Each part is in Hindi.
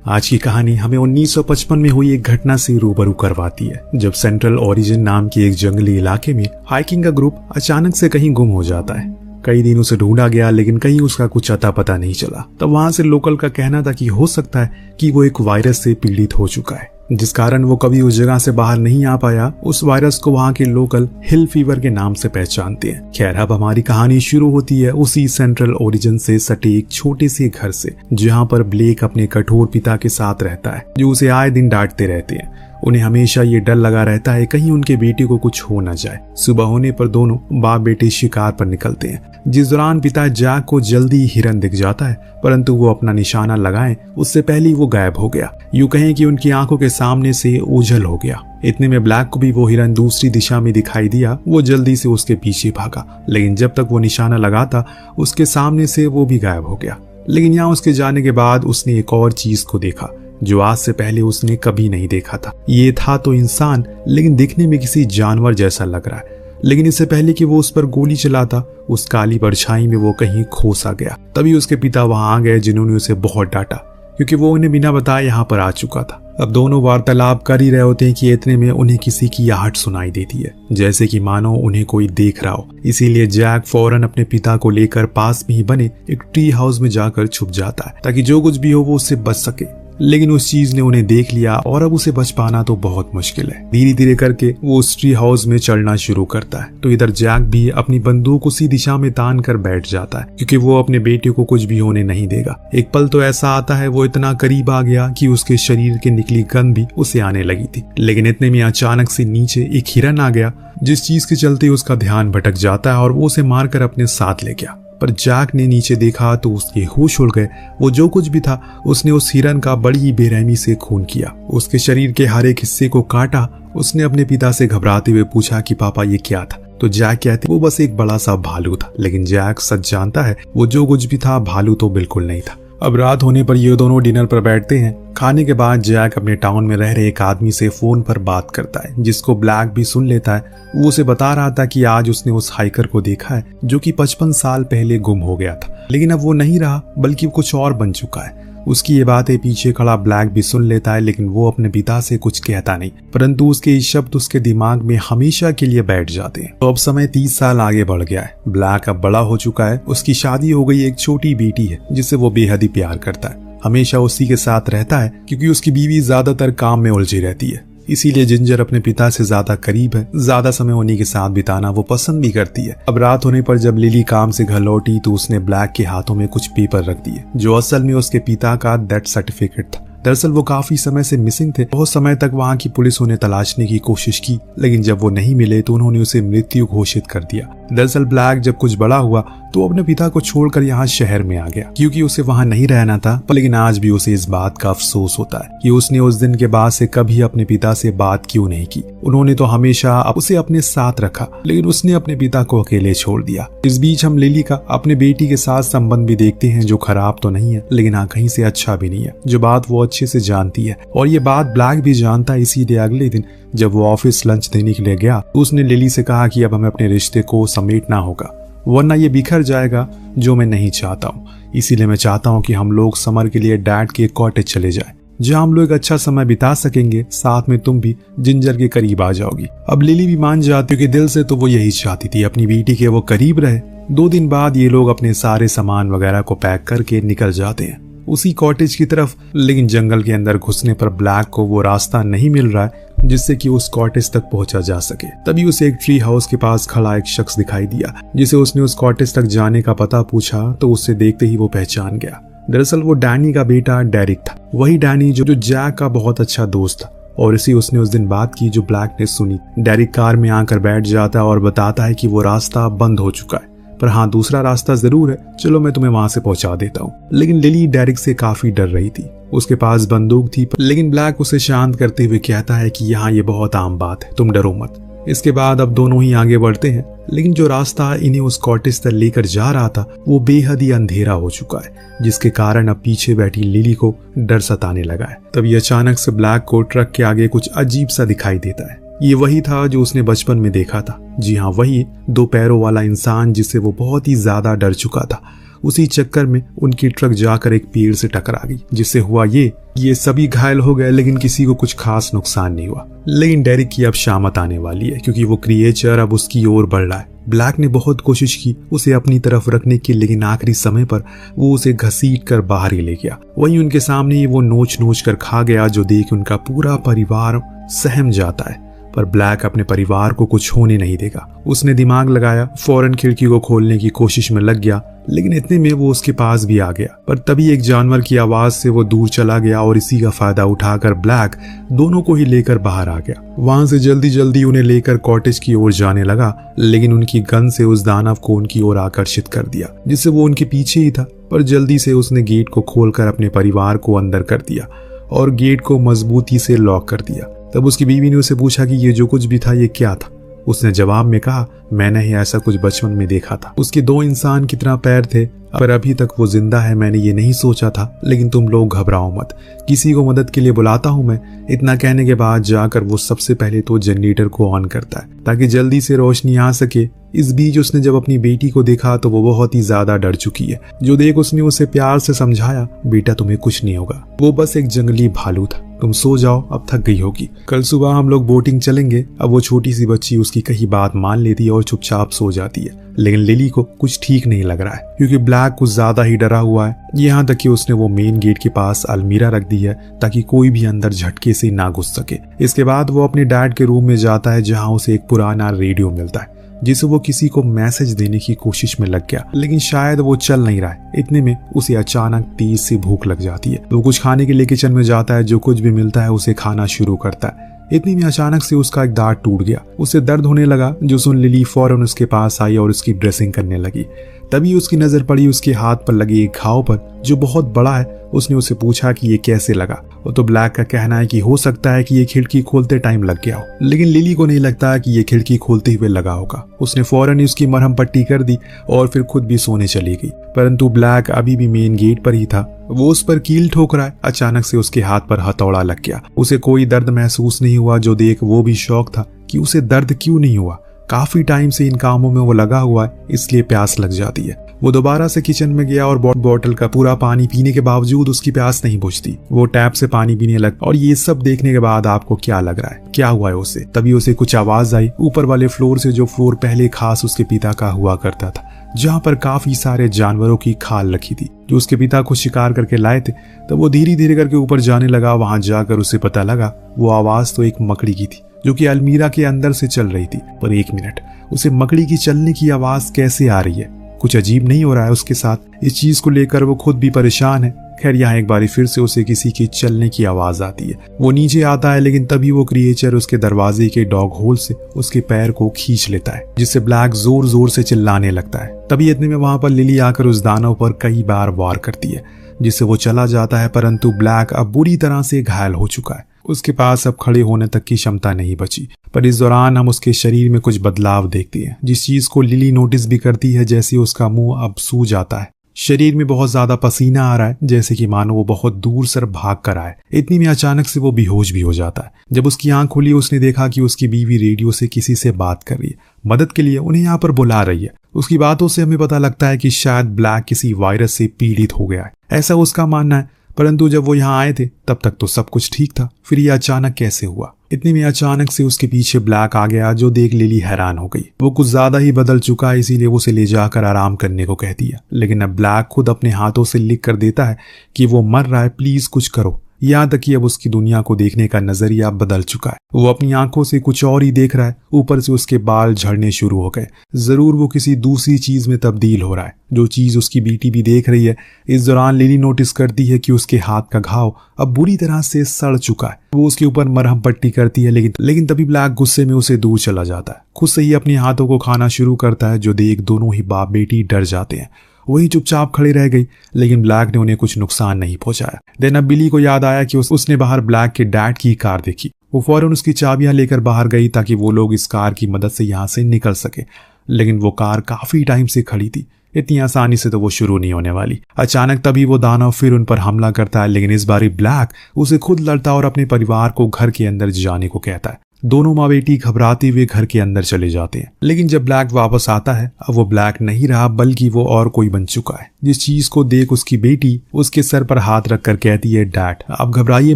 आज की कहानी हमें 1955 में हुई एक घटना से रूबरू करवाती है, जब सेंट्रल ओरिजिन नाम के एक जंगली इलाके में हाइकिंग का ग्रुप अचानक से कहीं गुम हो जाता है। कई दिन उसे ढूंढा गया, लेकिन कहीं उसका कुछ अता पता नहीं चला। तब वहां से लोकल का कहना था कि हो सकता है कि वो एक वायरस से पीड़ित हो चुका है, जिस कारण वो कभी उस जगह से बाहर नहीं आ पाया। उस वायरस को वहां के लोकल हिल फीवर के नाम से पहचानते हैं। खैर, अब हमारी कहानी शुरू होती है उसी सेंट्रल ओरिजिन से सटे एक छोटे से घर से, जहां पर ब्लेक अपने कठोर पिता के साथ रहता है, जो उसे आए दिन डांटते रहते हैं। उन्हें हमेशा ये डर लगा रहता है कहीं उनके बेटे को कुछ हो न जाए। सुबह होने पर दोनों बाप बेटे शिकार पर निकलते हैं, जिस दौरान पिता जैक को जल्दी हिरन दिख जाता है, परंतु वो अपना निशाना लगाए उससे पहले ही वो गायब हो गया। यूं कहें कि उनकी आंखों के सामने से ओझल हो गया। इतने में ब्लैक को भी वो हिरन दूसरी दिशा में दिखाई दिया। वो जल्दी से उसके पीछे भागा, लेकिन जब तक वो निशाना लगाता उसके सामने से वो भी गायब हो गया। लेकिन यहाँ उसके जाने के बाद उसने एक और चीज को देखा जो आज से पहले उसने कभी नहीं देखा था। ये था तो इंसान, लेकिन दिखने में किसी जानवर जैसा लग रहा है। लेकिन इससे पहले कि वो उस पर गोली चलाता, उस काली परछाई में वो कहीं खो सा गया। तभी उसके पिता वहां आ गए, जिन्होंने उसे बहुत डांटा क्योंकि वो उन्हें बिना बताए यहाँ पर आ चुका था। अब दोनों वार्तालाप कर ही रहे होते हैं कि इतने में उन्हें किसी की आहट सुनाई देती है, जैसे कि मानो उन्हें कोई देख रहा हो। इसीलिए जैक फौरन अपने पिता को लेकर पास में ही बने एक ट्री हाउस में जाकर छुप जाता है, ताकि जो कुछ भी हो वो उससे बच सके। लेकिन उस चीज ने उन्हें देख लिया और अब उसे बच पाना तो बहुत मुश्किल है। धीरे धीरे करके वो उस ट्री हाउस में चढ़ना शुरू करता है, तो इधर जैक भी अपनी बंदूक उसी दिशा में तान कर बैठ जाता है, क्योंकि वो अपने बेटे को कुछ भी होने नहीं देगा। एक पल तो ऐसा आता है वो इतना करीब आ गया कि उसके शरीर के निकली गंध भी उसे आने लगी थी। लेकिन इतने में अचानक से नीचे एक हिरन आ गया, जिस चीज के चलते उसका ध्यान भटक जाता है और वो उसे मारकर अपने साथ ले गया। पर जैक ने नीचे देखा तो उसके होश उड़ गए। वो जो कुछ भी था उसने उस हिरन का बड़ी बेरहमी से खून किया, उसके शरीर के हर एक हिस्से को काटा। उसने अपने पिता से घबराते हुए पूछा कि पापा ये क्या था, तो जैक कहते वो बस एक बड़ा सा भालू था। लेकिन जैक सच जानता है वो जो कुछ भी था भालू तो बिल्कुल नहीं था। अब रात होने पर ये दोनों डिनर पर बैठते हैं। खाने के बाद जैक अपने टाउन में रह रहे एक आदमी से फोन पर बात करता है, जिसको ब्लैक भी सुन लेता है। वो उसे बता रहा था कि आज उसने उस हाइकर को देखा है जो कि 55 साल पहले गुम हो गया था, लेकिन अब वो नहीं रहा बल्कि कुछ और बन चुका है। उसकी ये बातें पीछे खड़ा ब्लैक भी सुन लेता है, लेकिन वो अपने पिता से कुछ कहता नहीं, परंतु उसके ये शब्द उसके दिमाग में हमेशा के लिए बैठ जाते हैं। तो अब समय 30 साल आगे बढ़ गया है। ब्लैक अब बड़ा हो चुका है, उसकी शादी हो गई, एक छोटी बेटी है जिससे वो बेहद ही प्यार करता है। हमेशा उसी के साथ रहता है क्योंकि उसकी बीवी ज्यादातर काम में उलझी रहती है। इसीलिए जिंजर अपने पिता से ज्यादा करीब है, ज्यादा समय उन्हीं के साथ बिताना वो पसंद भी करती है। अब रात होने पर जब लिली काम से घर लौटी तो उसने ब्लैक के हाथों में कुछ पेपर रख दिए, जो असल में उसके पिता का डेथ सर्टिफिकेट था। दरअसल वो काफी समय से मिसिंग थे। बहुत समय तक वहां की पुलिस उन्हें तलाशने की कोशिश की, लेकिन जब वो नहीं मिले तो उन्होंने उसे मृत्यु घोषित कर दिया। दरअसल ब्लैक जब कुछ बड़ा हुआ तो अपने पिता को छोड़कर यहाँ शहर में आ गया, क्योंकि उसे वहां नहीं रहना था। लेकिन आज भी उसे इस बात का अफसोस होता है कि उसने उस दिन के बाद से कभी अपने पिता से बात क्यों नहीं की। उन्होंने तो हमेशा उसे अपने साथ रखा, लेकिन उसने अपने पिता को अकेले छोड़ दिया। इस बीच हम लिली का अपने बेटी के साथ संबंध भी देखते हैं, जो खराब तो नहीं है, लेकिन हाँ कहीं से अच्छा भी नहीं है, जो बात वो अच्छे से जानती है। और ये बात ब्लैक भी जानता है। इसीलिए अगले दिन जब वो ऑफिस लंच देने के लिए गया तो उसने लिली से कहा कि अब हमें अपने रिश्ते को समेटना होगा, वरना ये बिखर जाएगा, जो मैं नहीं चाहता हूँ। इसीलिए मैं चाहता हूँ कि हम लोग समर के लिए डैड के कॉटेज चले जाएं, जहाँ हम लोग एक अच्छा समय बिता सकेंगे। साथ में तुम भी जिंजर के करीब आ जाओगी। अब लिली भी मान जाती, क्योंकि दिल से तो वो यही चाहती थी, अपनी बेटी के वो करीब रहे। 2 दिन बाद ये लोग अपने सारे सामान वगैरह को पैक करके निकल जाते हैं उसी कॉटेज की तरफ। लेकिन जंगल के अंदर घुसने पर ब्लैक को वो रास्ता नहीं मिल रहा है जिससे कि उस कॉटेज तक पहुंचा जा सके। तभी उसे एक ट्री हाउस के पास खड़ा एक शख्स दिखाई दिया, जिसे उसने उस कॉटेज तक जाने का पता पूछा तो उससे देखते ही वो पहचान गया। दरअसल वो डैनी का बेटा डेरिक था, वही डैनी जो जैक का बहुत अच्छा दोस्त था। और इसी उसने उस दिन बात की जो ब्लैक ने सुनी। डेरिक कार में आकर बैठ जाता है और बताता है कि वो रास्ता बंद हो चुका है, पर हाँ दूसरा रास्ता जरूर है, चलो मैं तुम्हें वहां से पहुंचा देता हूँ। लेकिन लिली डेरिक से काफी डर रही थी, उसके पास बंदूक थी। लेकिन ब्लैक उसे शांत करते हुए कहता है कि यहाँ ये बहुत आम बात है, तुम डरो मत। इसके बाद अब दोनों ही आगे बढ़ते हैं, लेकिन जो रास्ता इन्हें उस कॉटेज तक लेकर जा रहा था वो बेहद ही अंधेरा हो चुका है, जिसके कारण अब पीछे बैठी लिली को डर सताने लगा है। तभी अचानक से ब्लैक को ट्रक के आगे कुछ अजीब सा दिखाई देता है। ये वही था जो उसने बचपन में देखा था। जी हाँ, वही 2 पैरों वाला इंसान जिससे वो बहुत ही ज्यादा डर चुका था। उसी चक्कर में उनकी ट्रक जाकर एक पेड़ से टकरा गई, जिससे हुआ ये सभी घायल हो गए, लेकिन किसी को कुछ खास नुकसान नहीं हुआ। लेकिन डेरिक की अब शामत आने वाली है, क्योंकि वो क्रिएचर अब उसकी ओर बढ़ रहा है। ब्लैक ने बहुत कोशिश की उसे अपनी तरफ रखने की, लेकिन आखिरी समय पर वो उसे घसीट कर बाहर ही ले गया। वहीं उनके सामने ही वो नोच कर खा गया, जो देख उनका पूरा परिवार सहम जाता है। पर ब्लैक अपने परिवार को कुछ होने नहीं देगा। उसने दिमाग लगाया, फौरन खिड़की को खोलने की कोशिश में लग गया, लेकिन इतने में वो उसके पास भी आ गया। पर तभी एक जानवर की आवाज से वो दूर चला गया और इसी का फायदा उठाकर ब्लैक दोनों को ही लेकर बाहर आ गया। वहां से जल्दी उन्हें लेकर कॉटेज की ओर जाने लगा, लेकिन उनकी गन से उस दानव को उनकी ओर आकर्षित कर दिया, जिससे वो उनके पीछे ही था। पर जल्दी से उसने गेट को खोलकर अपने परिवार को अंदर कर दिया और गेट को मजबूती से लॉक कर दिया। तब उसकी बीवी ने उसे पूछा कि ये जो कुछ भी था ये क्या था। उसने जवाब में कहा, मैंने ही ऐसा कुछ बचपन में देखा था। उसके 2 इंसान की तरह पैर थे, पर अभी तक वो जिंदा है। मैंने ये नहीं सोचा था, लेकिन तुम लोग घबराओ मत, किसी को मदद के लिए बुलाता हूँ मैं। इतना कहने के बाद जाकर वो सबसे पहले तो जनरेटर को ऑन करता है ताकि जल्दी से रोशनी आ सके। इस बीच उसने जब अपनी बेटी को देखा तो वो बहुत ही ज्यादा डर चुकी है। जो देख उसने उसे प्यार से समझाया, बेटा तुम्हें कुछ नहीं होगा, वो बस एक जंगली भालू था, तुम सो जाओ, अब थक गई होगी, कल सुबह हम लोग बोटिंग चलेंगे। अब वो छोटी सी बच्ची उसकी कही बात मान लेती है और चुपचाप सो जाती है। लेकिन लिली को कुछ ठीक नहीं लग रहा है, क्योंकि ब्लैक कुछ ज्यादा ही डरा हुआ है। यहाँ तक कि उसने वो मेन गेट के पास अलमीरा रख दी है ताकि कोई भी अंदर झटके से ना घुस सके। इसके बाद वो अपने डैड के रूम में जाता है, जहाँ उसे एक पुराना रेडियो मिलता है, जिसे वो किसी को मैसेज देने की कोशिश में लग गया, लेकिन शायद वो चल नहीं रहा है। इतने में उसे अचानक तेज सी भूख लग जाती है। वो कुछ खाने के लिए किचन में जाता है, जो कुछ भी मिलता है उसे खाना शुरू करता है। इतने में अचानक से उसका एक दांत टूट गया, उसे दर्द होने लगा। जो सुन लिली फौरन उसके पास आई और उसकी ड्रेसिंग करने लगी। तभी उसकी नजर पड़ी उसके हाथ पर लगे एक घाव पर, जो बहुत बड़ा है। उसने उसे पूछा कि ये कैसे लगा। वो तो ब्लैक का कहना है कि हो सकता है कि ये खिड़की खोलते टाइम लग गया हो, लेकिन लिली को नहीं लगता कि ये खिड़की खोलते हुए लगा होगा। उसने फौरन ही उसकी मरहम पट्टी कर दी और फिर खुद भी सोने चली गई। परंतु ब्लैक अभी भी मेन गेट पर ही था। वो उस पर कील ठोक रहा है। अचानक से उसके हाथ पर हथौड़ा लग गया। उसे कोई दर्द महसूस नहीं हुआ, जो देख वो भी शौक था कि उसे दर्द क्यों नहीं हुआ। काफी टाइम से इन कामों में वो लगा हुआ है, इसलिए प्यास लग जाती है। वो दोबारा से किचन में गया और बोतल का पूरा पानी पीने के बावजूद उसकी प्यास नहीं बुझती। वो टैप से पानी पीने लगा। और ये सब देखने के बाद आपको क्या लग रहा है, क्या हुआ है उसे? तभी उसे कुछ आवाज आई ऊपर वाले फ्लोर से, जो फ्लोर पहले खास उसके पिता का हुआ करता था, जहाँ पर काफी सारे जानवरों की खाल रखी थी, जो उसके पिता को शिकार करके लाए थे। तब वो धीरे धीरे करके ऊपर जाने लगा। वहां जाकर उसे पता लगा वो आवाज तो एक मकड़ी की थी, जो कि अलमीरा के अंदर से चल रही थी। पर एक मिनट, उसे मकड़ी की चलने की आवाज कैसे आ रही है? कुछ अजीब नहीं हो रहा है उसके साथ। इस चीज को लेकर वो खुद भी परेशान है। खैर, यहाँ एक बारी फिर से उसे किसी की चलने की आवाज आती है। वो नीचे आता है, लेकिन तभी वो क्रिएचर उसके दरवाजे के डॉग होल से उसके पैर को खींच लेता है, जिससे ब्लैक जोर जोर से चिल्लाने लगता है। तभी इतने में वहां पर लिली आकर उस दानव पर कई बार वार करती है, जिससे वो चला जाता है। परंतु ब्लैक अब बुरी तरह से घायल हो चुका है। उसके पास अब खड़े होने तक की क्षमता नहीं बची। पर इस दौरान हम उसके शरीर में कुछ बदलाव देखते हैं, जिस चीज को लिली नोटिस भी करती है। जैसे उसका मुंह अब सूज जाता है, शरीर में बहुत ज्यादा पसीना आ रहा है, जैसे कि मानो वो बहुत दूर से भाग कर आए। इतनी में अचानक से वो बेहोश भी हो जाता है। जब उसकी आंख खुली, उसने देखा कि उसकी बीवी रेडियो से किसी से बात कर रही है, मदद के लिए उन्हें यहाँ पर बुला रही है। उसकी बातों से हमें पता लगता है कि शायद ब्लैक किसी वायरस से पीड़ित हो गया है, ऐसा उसका मानना है। परंतु जब वो यहाँ आए थे तब तक तो सब कुछ ठीक था, फिर ये अचानक कैसे हुआ? इतने में अचानक से उसके पीछे ब्लैक आ गया, जो देख लिली हैरान हो गई। वो कुछ ज्यादा ही बदल चुका है, इसीलिए वो उसे ले जाकर आराम करने को कहती है। लेकिन अब ब्लैक खुद अपने हाथों से लिख कर देता है कि वो मर रहा है, प्लीज कुछ करो। यहाँ तक कि अब उसकी दुनिया को देखने का नजरिया बदल चुका है। वो अपनी आंखों से कुछ और ही देख रहा है। ऊपर से उसके बाल झड़ने शुरू हो गए। जरूर वो किसी दूसरी चीज में तब्दील हो रहा है, जो चीज उसकी बेटी भी देख रही है। इस दौरान लिली नोटिस करती है कि उसके हाथ का घाव अब बुरी तरह से सड़ चुका है। वो उसके ऊपर मरहम पट्टी करती है, लेकिन तभी ब्लैक गुस्से में उसे दूर चला जाता है। खुद से ही अपने हाथों को खाना शुरू करता है, जो देख दोनों ही बाप बेटी डर जाते हैं। वही चुपचाप खड़ी रह गई, लेकिन ब्लैक ने उन्हें कुछ नुकसान नहीं पहुंचाया। देन अब बिली को याद आया कि उसने बाहर ब्लैक के डैड की कार देखी। वो फौरन उसकी चाबियां लेकर बाहर गई ताकि वो लोग इस कार की मदद से यहाँ से निकल सके। लेकिन वो कार काफी टाइम से खड़ी थी, इतनी आसानी से तो वो शुरू नहीं होने वाली। अचानक तभी वो दानव फिर उन पर हमला करता है, लेकिन इस बारी ब्लैक उसे खुद लड़ता और अपने परिवार को घर के अंदर जाने को कहता है। दोनों माँ बेटी घबराते हुए घर के अंदर चले जाते हैं। लेकिन जब ब्लैक वापस आता है, अब वो ब्लैक नहीं रहा बल्कि वो और कोई बन चुका है, जिस चीज को देख उसकी बेटी उसके सर पर हाथ रखकर कहती है, डैड आप घबराइए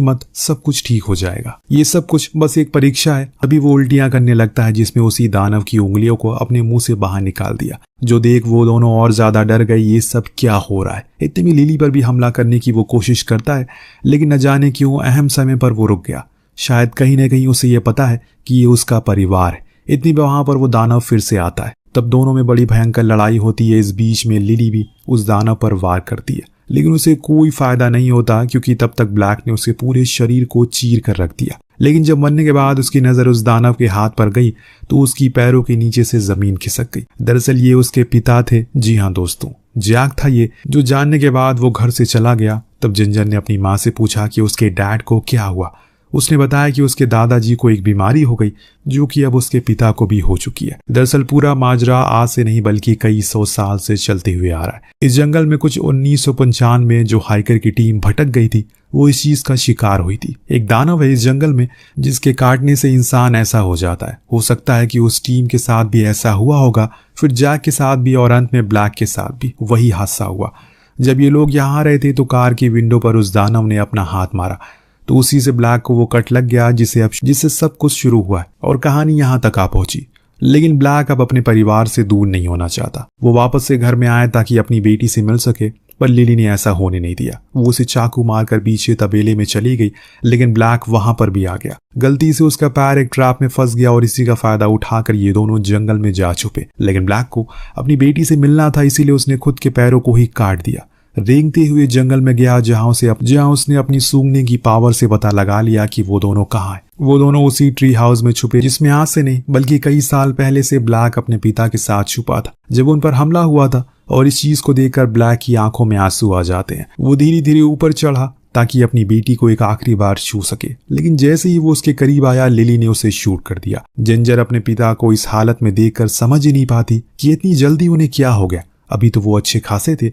मत, सब कुछ ठीक हो जाएगा, ये सब कुछ बस एक परीक्षा है। अभी वो उल्टियां करने लगता है जिसमें उसी दानव की उंगलियों को अपने मुंह से बाहर निकाल दिया। जो देख वो दोनों और ज्यादा डर गए, ये सब क्या हो रहा है। इतने में लिली पर भी हमला करने की वो कोशिश करता है, लेकिन न जाने क्यों अहम समय पर वो रुक गया। शायद कहीं न कहीं उसे ये पता है कि ये उसका परिवार है। इतनी वहां पर वो दानव फिर से आता है। तब दोनों में बड़ी भयंकर लड़ाई होती है। इस बीच में लिली भी उस दानव पर वार करती है, लेकिन उसे कोई फायदा नहीं होता क्योंकि तब तक ब्लैक ने उसके पूरे शरीर को चीर कर रख दिया। लेकिन जब मरने के बाद उसकी नजर उस दानव के हाथ पर गई तो उसकी पैरों के नीचे से जमीन खिसक गई। दरअसल ये उसके पिता थे। जी हाँ दोस्तों, जैक था ये, जो जानने के बाद वो घर से चला गया। तब जिंजर ने अपनी माँ से पूछा कि उसके डैड को क्या हुआ। उसने बताया कि उसके दादाजी को एक बीमारी हो गई जो कि अब उसके पिता को भी हो चुकी है। दरअसल पूरा माजरा आज से नहीं बल्कि कई 100 साल से चलते हुए आ रहा है। इस जंगल में कुछ 1995 में जो हाइकर की टीम भटक गई थी वो इस चीज का शिकार हुई थी। एक दानव है इस जंगल में जिसके काटने से इंसान ऐसा हो जाता है। हो सकता है कि उस टीम के साथ भी ऐसा हुआ होगा, फिर जैक के साथ भी और अंत में ब्लैक के साथ भी वही हादसा हुआ। जब ये लोग यहाँ आ रहे थे तो कार की विंडो पर उस दानव ने अपना हाथ मारा तो उसी से ब्लैक को वो कट लग गया जिससे सब कुछ शुरू हुआ है और कहानी यहाँ तक आ पहुंची। लेकिन ब्लैक अब अपने परिवार से दूर नहीं होना चाहता। वो वापस से घर में आया ताकि अपनी बेटी से मिल सके, पर लिली ने ऐसा होने नहीं दिया। वो उसे चाकू मारकर पीछे तबेले में चली गई, लेकिन ब्लैक वहां पर भी आ गया। गलती से उसका पैर एक ट्रैप में फंस गया और इसी का फायदा उठाकर ये दोनों जंगल में जा छुपे। लेकिन ब्लैक को अपनी बेटी से मिलना था, इसीलिए उसने खुद के पैरों को ही काट दिया। रेंगते हुए जंगल में गया जहां उसने अपनी सूंघने की पावर से पता लगा लिया कि वो दोनों कहाँ हैं। वो दोनों उसी ट्री हाउस में छुपे जिसमें आज से नहीं बल्कि कई साल पहले से ब्लैक अपने पिता के साथ छुपा था जब उन पर हमला हुआ था। और इस चीज को देखकर ब्लैक की आंखों में आंसू आ जाते हैं। वो धीरे धीरे ऊपर चढ़ा ताकि अपनी बेटी को एक आखिरी बार छू सके, लेकिन जैसे ही वो उसके करीब आया लिली ने उसे शूट कर दिया। जिंजर अपने पिता को इस हालत में देखकर समझ ही नहीं पाती कि इतनी जल्दी उन्हें क्या हो गया। अभी तो वो अच्छे खासे थे,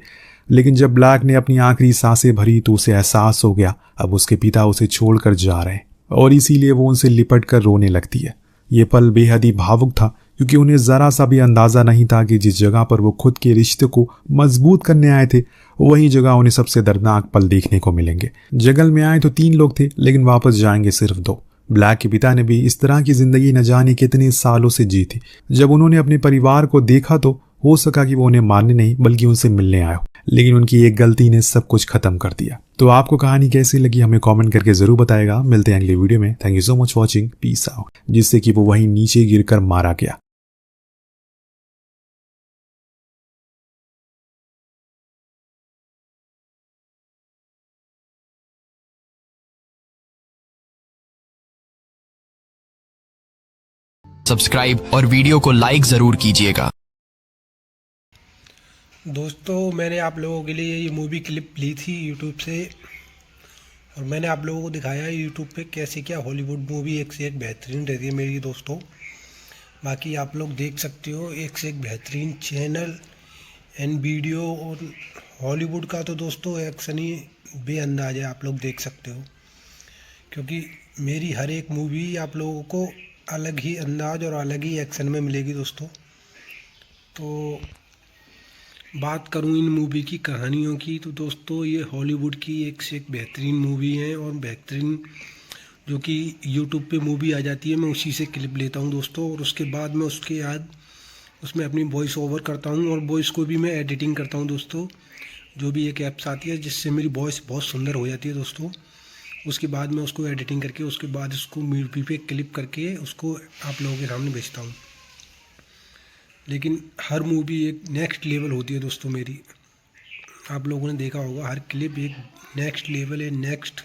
लेकिन जब ब्लैक ने अपनी आखिरी सांसें भरी तो उसे एहसास हो गया अब उसके पिता उसे छोड़कर जा रहे हैं और इसीलिए वो उनसे लिपट कर रोने लगती है। ये पल बेहद ही भावुक था क्योंकि उन्हें जरा सा भी अंदाजा नहीं था कि जिस जगह पर वो खुद के रिश्ते को मजबूत करने आए थे वही जगह उन्हें सबसे दर्दनाक पल देखने को मिलेंगे। जंगल में आए तो 3 लोग थे, लेकिन वापस जाएंगे सिर्फ 2। ब्लैक के पिता ने भी इस तरह की जिंदगी न जाने कितने सालों से जी थी। जब उन्होंने अपने परिवार को देखा तो हो सका कि वो उन्हें मारने नहीं बल्कि उनसे मिलने आए हो, लेकिन उनकी एक गलती ने सब कुछ खत्म कर दिया। तो आपको कहानी कैसी लगी हमें कमेंट करके जरूर बताएगा। मिलते हैं अगले वीडियो में। Thank you so much watching, peace out. जिससे कि वो वहीं नीचे गिरकर मारा गया। सब्सक्राइब और वीडियो को लाइक ज़रूर कीजिएगा। दोस्तों मैंने आप लोगों के लिए ये मूवी क्लिप ली थी यूट्यूब से और मैंने आप लोगों को दिखाया यूट्यूब पे कैसे क्या हॉलीवुड मूवी एक से एक बेहतरीन रहती है मेरी दोस्तों। बाकी आप लोग देख सकते हो एक से एक बेहतरीन चैनल एंड वीडियो। और हॉलीवुड का तो दोस्तों एक्शन ही बेअंदाज है, आप लोग देख सकते हो, क्योंकि मेरी हर एक मूवी आप लोगों को अलग ही अंदाज और अलग ही एक्शन में मिलेगी दोस्तों। तो बात करूं इन मूवी की कहानियों की तो दोस्तों ये हॉलीवुड की एक से एक बेहतरीन मूवी है और बेहतरीन जो कि यूट्यूब पे मूवी आ जाती है मैं उसी से क्लिप लेता हूं दोस्तों। और उसके बाद मैं उसके बाद उसमें अपनी वॉइस ओवर करता हूं और वॉइस को भी मैं एडिटिंग करता हूं दोस्तों। जो भी एक ऐप्स आती है जिससे मेरी वॉइस बहुत सुंदर हो जाती है दोस्तों। उसके बाद मैं उसको एडिटिंग करके उसके बाद उसको मूवी पे क्लिप करके उसको आप लोगों के सामने भेजता हूँ। लेकिन हर मूवी एक नेक्स्ट लेवल होती है दोस्तों मेरी। आप लोगों ने देखा होगा हर क्लिप एक नेक्स्ट लेवल है, नेक्स्ट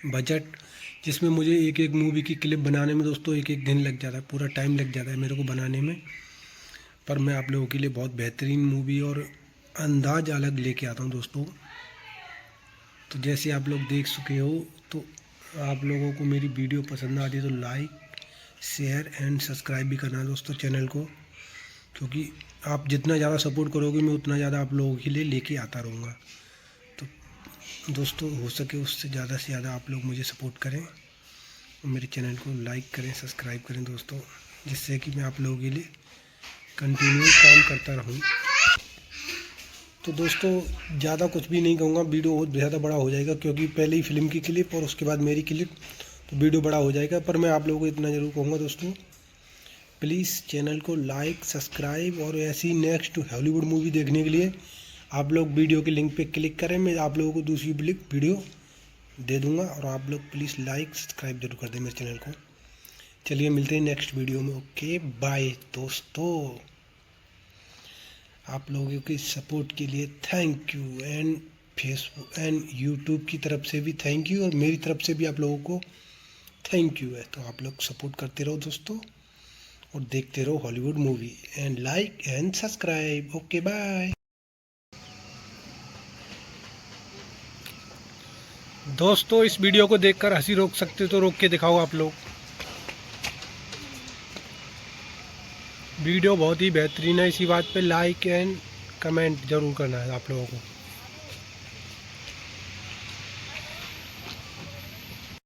बजट, जिसमें मुझे एक एक मूवी की क्लिप बनाने में दोस्तों एक एक दिन लग जाता है, पूरा टाइम लग जाता है मेरे को बनाने में। पर मैं आप लोगों के लिए बहुत बेहतरीन मूवी और अंदाज अलग लेके आता हूँ दोस्तों। तो जैसे आप लोग देख चुके हो तो आप लोगों को मेरी वीडियो पसंद आती है तो लाइक शेयर एंड सब्सक्राइब भी करना दोस्तों चैनल को, क्योंकि आप जितना ज़्यादा सपोर्ट करोगे मैं उतना ज़्यादा आप लोगों के लिए लेके आता रहूँगा। तो दोस्तों हो सके उससे ज़्यादा से ज़्यादा आप लोग मुझे सपोर्ट करें और मेरे चैनल को लाइक करें, सब्सक्राइब करें दोस्तों, जिससे कि मैं आप लोगों के लिए कंटिन्यू काम करता रहूं। तो दोस्तों ज़्यादा कुछ भी नहीं कहूँगा, वीडियो बहुत ज़्यादा बड़ा हो जाएगा, क्योंकि पहले ही फिल्म की क्लिप और उसके बाद मेरी क्लिप, तो वीडियो बड़ा हो जाएगा। पर मैं आप लोगों को इतना ज़रूर कहूँगा दोस्तों, प्लीज़ चैनल को लाइक, सब्सक्राइब, और ऐसी नेक्स्ट हॉलीवुड मूवी देखने के लिए आप लोग वीडियो के लिंक पे क्लिक करें। मैं आप लोगों को दूसरी वीडियो दे दूँगा, और आप लोग प्लीज़ लाइक सब्सक्राइब जरूर कर दें मेरे चैनल को। चलिए मिलते हैं नेक्स्ट वीडियो में। ओके बाय दोस्तों, आप लोगों की सपोर्ट के लिए thank you, and Facebook and YouTube की तरफ से भी थैंक यू, और मेरी तरफ से भी आप लोगों को थैंक यू है। तो आप लोग सपोर्ट करते रहो दोस्तों, और देखते रहो Hollywood movie, and like and subscribe. Okay bye दोस्तों, इस वीडियो को देखकर हंसी रोक सकते तो रोक के दिखाओ आप लोग। वीडियो बहुत ही बेहतरीन है, इसी बात पे लाइक एंड कमेंट जरूर करना है आप लोगों को।